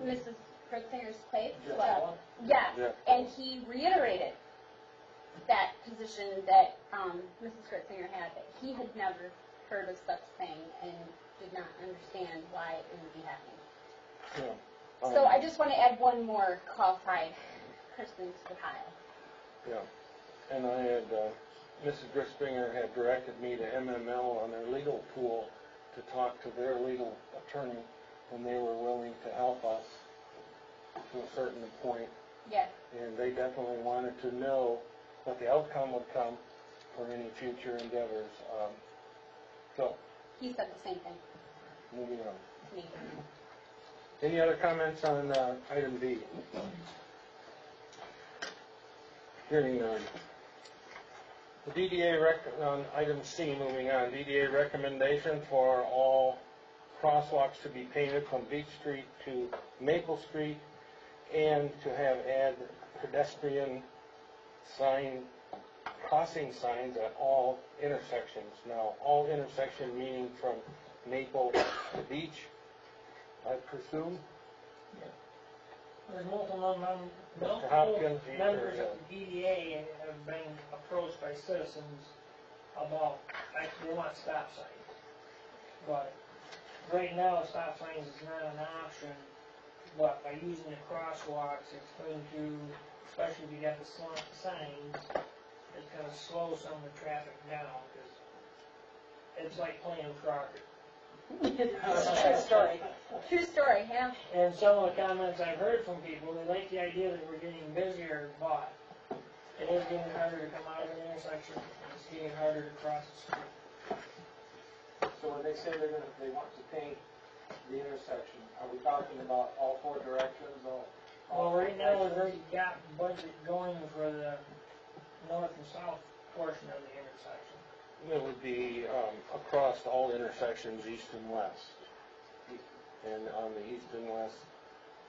S2: Mrs. Kurtzinger's place. Yes,
S1: Yeah.
S2: and he reiterated that position that, Mrs. Kurtzinger had, that he had never heard of such thing and did not understand why it would be happening.
S1: Yeah.
S2: So I just want to add one more qualified person to the pile.
S1: Yeah, and I had, Mrs. Grisbinger had directed me to MML on their legal pool to talk to their legal attorney, and they were willing to help us to a certain point.
S2: Yes.
S1: And they definitely wanted to know what the outcome would come for any future endeavors. So,
S2: He said the same thing
S1: moving on.
S2: to me.
S1: Any other comments on item B? Hearing none. The DDA on item C, moving on, DDA recommendation for all crosswalks to be painted from Beach Street to Maple Street and to have add pedestrian crossing signs at all intersections. Now, all intersection meaning from Maple to Beach, I presume?
S6: There's multiple
S1: Hopkins,
S6: members of the DDA have been approached by citizens about, actually, they want stop signs. But right now, stop signs is not an option, but by using the crosswalks, it's going to, especially if you got the slant signs, it's gonna slow some of the traffic down, because it's like playing Crocker.
S2: True story. True story, yeah.
S6: And some of the comments I've heard from people, they like the idea that we're getting busier, but it is getting harder to come out of an intersection, and it's getting harder to cross the street.
S12: So when they say they want to paint the intersection, are we talking about all four directions,
S6: Well, right now, we've already got budget going for the north and south portion of the intersection.
S1: It would be across all intersections, east and west. And on the east and west,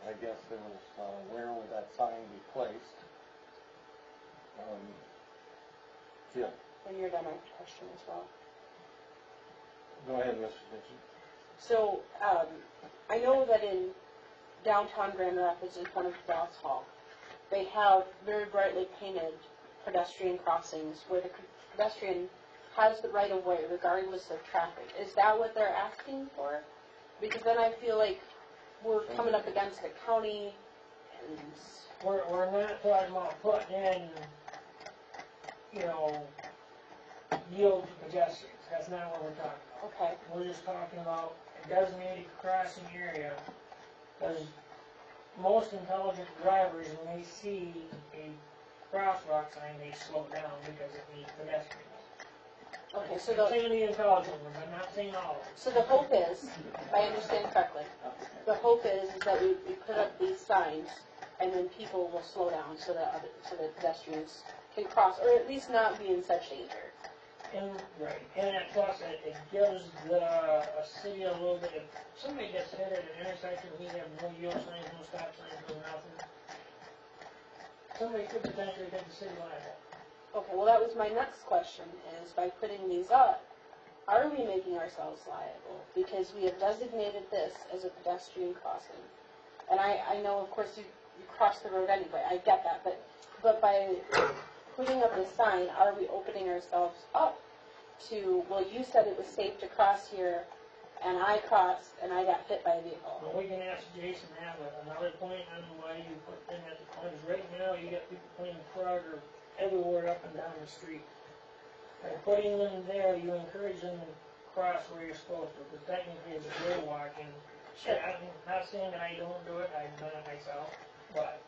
S1: I guess there was, where would that sign be placed? Yeah,
S10: And you're done my question as well.
S1: go ahead, Mr. Mitchell.
S10: So, I know that in downtown Grand Rapids, in front of Ross Hall, they have very brightly painted pedestrian crossings where the pedestrian has the right of way regardless of traffic. Is that what they're asking for? Because then I feel like we're coming up against the county and...
S6: We're not talking about putting in, yield to pedestrians. That's not what we're talking about.
S10: Okay.
S6: We're just talking about a designated crossing area, because most intelligent drivers, when they see a crosswalk sign, they slow down because it needs pedestrians.
S10: Okay, so
S6: I'm saying the intelligent ones, I'm not saying all of them.
S10: So the hope is, if I understand correctly, the hope is that we put up these signs and then people will slow down so that pedestrians can cross, or at least not be in such danger.
S6: And plus it gives a city a little bit, if somebody gets hit at an intersection, we have no yield signs, no stop signs, no nothing, somebody could potentially get the city liable.
S10: Okay, well, that was my next question, is by putting these up, are we making ourselves liable? Because we have designated this as a pedestrian crossing. And I know, of course, you cross the road anyway, I get that, but by putting up this sign, are we opening ourselves up to, well, you said it was safe to cross here, and I crossed, and I got hit by a vehicle?
S6: Well, we can ask Jason that, but another point on why you put them at the corners, right now, you got people playing Kroger everywhere up and down the street. By putting them there, you encourage them to cross where you're supposed to, because technically it's jaywalking.
S10: Sure.
S6: I'm not saying that I don't do it, I've done it myself, but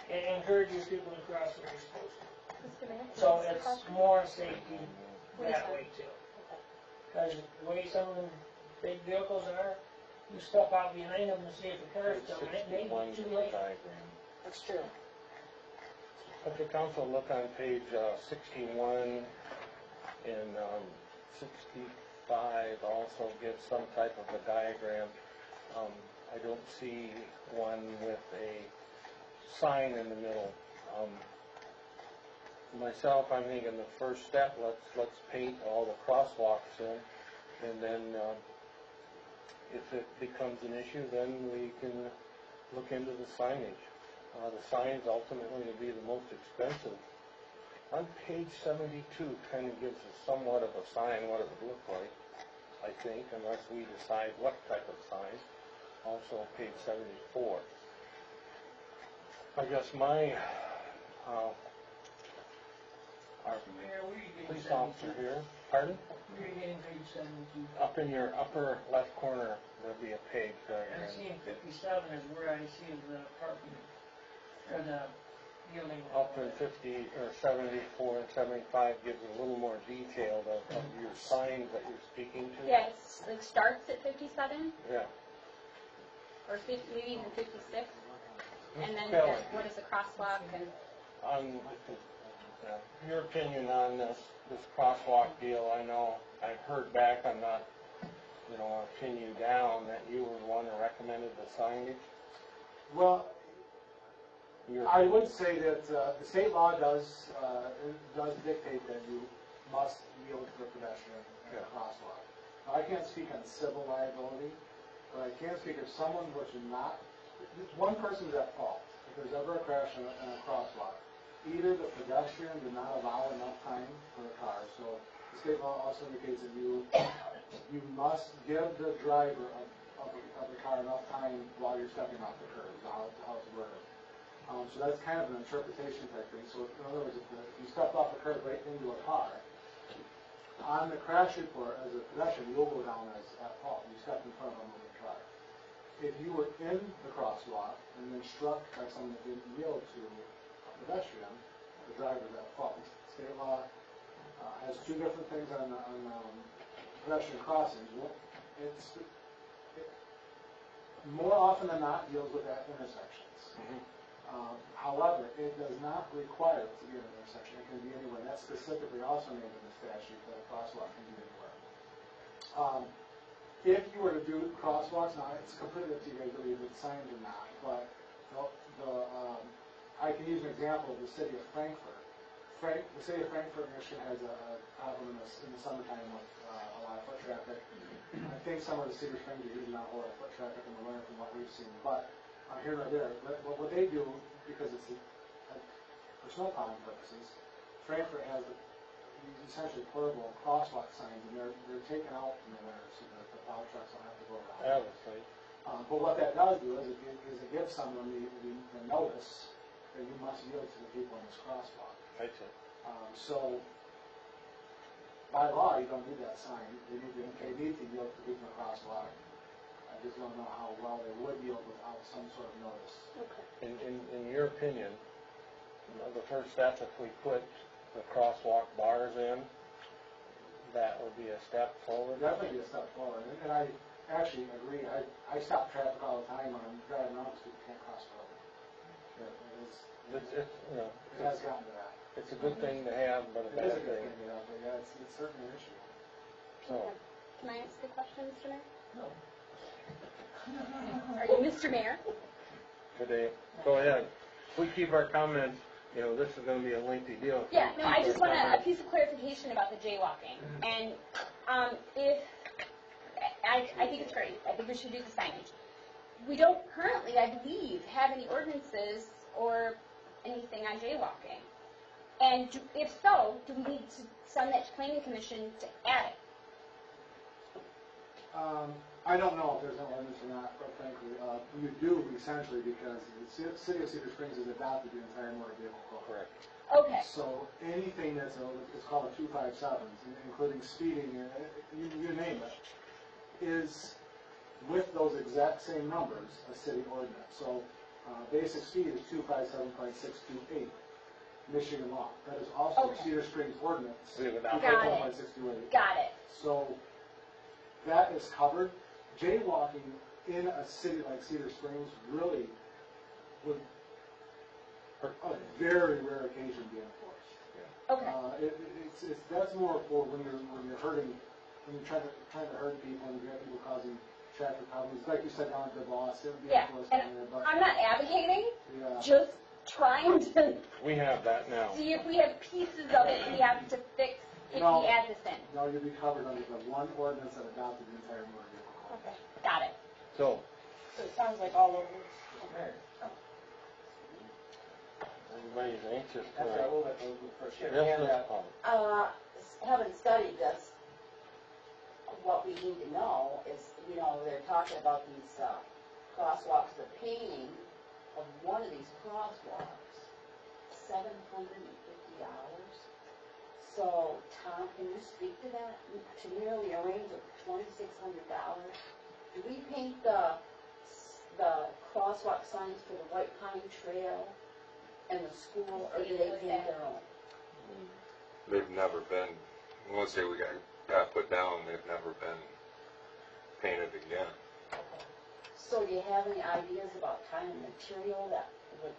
S6: it encourages people to cross where you're supposed to. So it's more safety that way too. Because the way some of them big vehicles are, you step out behind them and see if the car's coming, it may be too late.
S10: That's true.
S1: If the council look on page 61 and 65 also gives some type of a diagram. I don't see one with a sign in the middle. Myself, I'm thinking the first step, let's paint all the crosswalks in, and then if it becomes an issue, then we can look into the signage. The signs ultimately will be the most expensive. On page 72 kind of gives us somewhat of a sign what it would look like, I think, unless we decide what type of sign. Also page 74. I guess my our
S6: Mayor, where are you getting
S1: police officer
S6: 72?
S1: here, pardon?
S6: Where are you getting page 72?
S1: Up in your upper left corner, there'll be a page diagram.
S6: I'm seeing 57 is where I see the parking, or the building.
S1: Up in 50 or 74 and 75 gives a little more detail of your signs that you're speaking to.
S2: Yes, it starts at 57,
S1: Yeah.
S2: or 50, maybe even 56, and then
S1: Spelling.
S2: what is the crosswalk and...
S1: Your opinion on this crosswalk deal, I know I've heard back, I'm not, want to pin you down, that you were the one that recommended the signage.
S13: Well, I would say that the state law does dictate that you must yield to the pedestrian in a crosswalk. Now, I can't speak on civil liability, but I can speak if someone were to not, one person is at fault. If there's ever a crash in a crosswalk, either the pedestrian did not allow enough time for the car, so the state law also indicates that you must give the driver of the car enough time while you're stepping off the curb, how it's worded. So that's kind of an interpretation type thing. So in other words, if you stepped off the curb right into a car, on the crash report as a pedestrian, you'll go down as at fault. You stepped in front of a moving car. If you were in the crosswalk and then struck by someone that didn't yield to pedestrian, the driver's at fault. State law has two different things on pedestrian crossings. More often than not deals with at intersections. However, it does not require it to be an intersection. It can be anywhere. And that's specifically also named in the statute that a crosswalk can be anywhere. If you were to do crosswalks, now it's completely up to you guys whether you do signs or not, but I can use an example of the city of Frankfurt. The city of Frankfurt, Michigan has a problem in the summertime with a lot of foot traffic. I think some of the Cedar Springs are using that whole foot traffic in the winter from what we've seen. But here or there, what they do, because it's for snow plowing purposes, Frankfurt has these essentially portable crosswalk signs, and they're taken out in the winter so that the plow trucks don't have to go around. But what that does do is it gives someone the notice that you must yield to the people in this crosswalk.
S1: I see.
S13: So, by law, you don't need that sign. They need to yield to people in the crosswalk. I just don't know how well they would yield without some sort of notice.
S1: In your opinion, the first step, if we put the crosswalk bars in, that would be a step forward?
S13: Definitely be a step forward. And I actually agree. I stop traffic all the time when I'm driving around because people can't cross the road. It has gotten to that.
S1: It's a good thing to have, but a
S13: It
S1: bad
S13: is a good
S1: thing.
S13: thing, but yeah, it's certainly an issue.
S1: So,
S2: Can I ask a question, Mr. Mayor?
S13: No.
S2: Are you Mr. Mayor?
S1: today, go ahead. If we keep our comments, this is going to be a lengthy deal.
S2: Yeah, no, I just want a piece of clarification about the jaywalking. And if, I think it's great. I think we should do the signage. We don't currently, I believe, have any ordinances or anything on jaywalking. And if so, do we need to send that to planning commission to add it?
S13: I don't know if there's an ordinance or not, quite frankly. You do, essentially, because the city of Cedar Springs has adopted the entire motor vehicle code.
S1: Correct.
S2: Okay.
S13: So anything that's it's called a 257, including speeding, you name it, is with those exact same numbers a city ordinance. So basic speed is 257.628, Michigan law. That is also Cedar Springs ordinance. 257.628.
S2: Got it.
S13: So that is covered. Jaywalking in a city like Cedar Springs really would a very rare occasion be enforced.
S2: Okay.
S13: That's more for when you're hurting, when you're trying to hurt people and you have people causing traffic problems. Like you said, down at the boss, it would be
S2: Yeah,
S13: enforced
S2: and
S13: on there, but,
S2: I'm not advocating,
S13: yeah.
S2: just trying to
S1: We have that now.
S2: see if we have pieces of it we have to fix if
S13: No.
S2: we add this in.
S13: No, you'll be covered under the one ordinance that adopted the entire motor vehicle code.
S2: Okay. Got it.
S1: So,
S10: So it sounds like all over.
S1: everybody's anxious
S12: That's
S1: tonight.
S12: our little bit of first year.
S1: Yes,
S12: And,
S1: Ms. Paul.
S7: Haven't studied this, what we need to know is, you know, they're talking about these crosswalks, the painting of one of these crosswalks, $750. So, Tom, can you speak to that? To nearly a range of $2,600. Do we paint the crosswalk signs for the White Pine Trail and the school, or do they paint their own?
S8: They've never been, once they got put down, they've never been painted again.
S7: So do you have any ideas about kind of material that would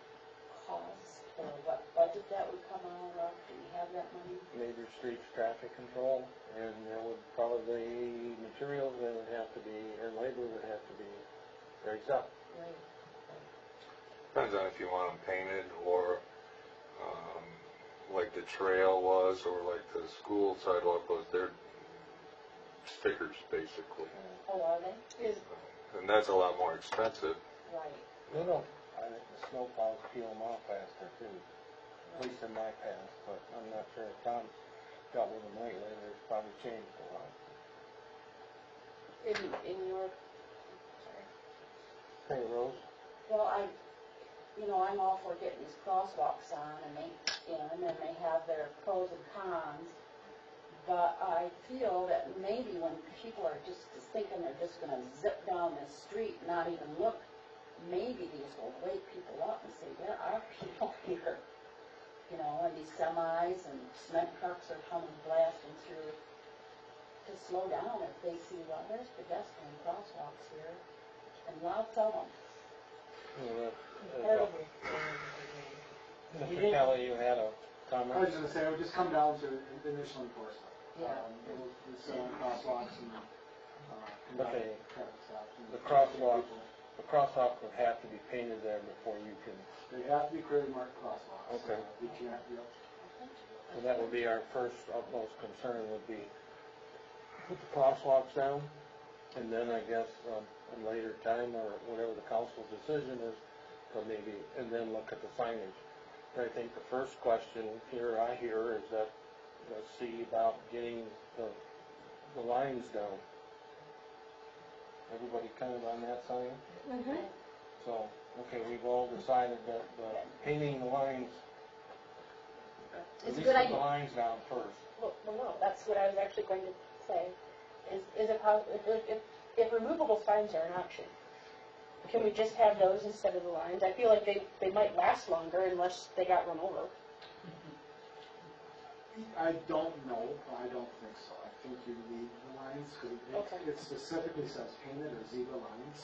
S7: cost, or what budget that would come out of? Do you have that money?
S1: Major streets traffic control, and there would probably materials that would have to be, or labor would have to be raised up.
S7: Right.
S8: Depends on if you want them painted or, like the trail was, or like the school sidewalk was, they're stickers basically.
S7: Oh, are they?
S8: And that's a lot more expensive.
S7: Right.
S1: They don't, I think the snowplows peel them off faster too, at least in my past, but I'm not sure if Tom got with them lately, there's probably changed a lot.
S10: In your,
S1: Hey, Rose?
S7: Well, I'm all for getting these crosswalks on, and and then they have their pros and cons. But I feel that maybe when people are just thinking they're just gonna zip down this street and not even look, maybe these will wake people up and say, there are people here. You know, and these semis and cement trucks are coming blasting through. To slow down if they see, well, there's pedestrian crosswalks here, and lots of them.
S1: Mr. Kelly, you had a
S13: I was
S1: comment?
S13: just gonna say, it would just come down to the initial enforcement.
S7: Yeah.
S13: It's crosswalks and,
S1: But
S13: traffic stops. and-
S1: the crosswalk would have to be painted there before you can,
S13: They have to be clearly marked crosswalks.
S1: Okay.
S13: We can't,
S1: so that would be our first utmost concern would be put the crosswalks down, and then I guess, a later time, or whatever the council's decision is, so maybe, and then look at the signage. But I think the first question here I hear is that, let's see about getting the lines down. Everybody kind of on that side?
S10: Mm-hmm.
S1: So, okay, we've all decided that, painting the lines, at
S10: It's a
S1: least
S10: good
S1: put
S10: idea.
S1: the lines down first.
S10: Well, no, that's what I was actually going to say. Is it possible, if removable signs are an option, can we just have those instead of the lines? I feel like they might last longer unless they got run over.
S13: I don't know, I don't think so. I think you need the lines, because
S10: Okay.
S13: it specifically says painted or zebra lines.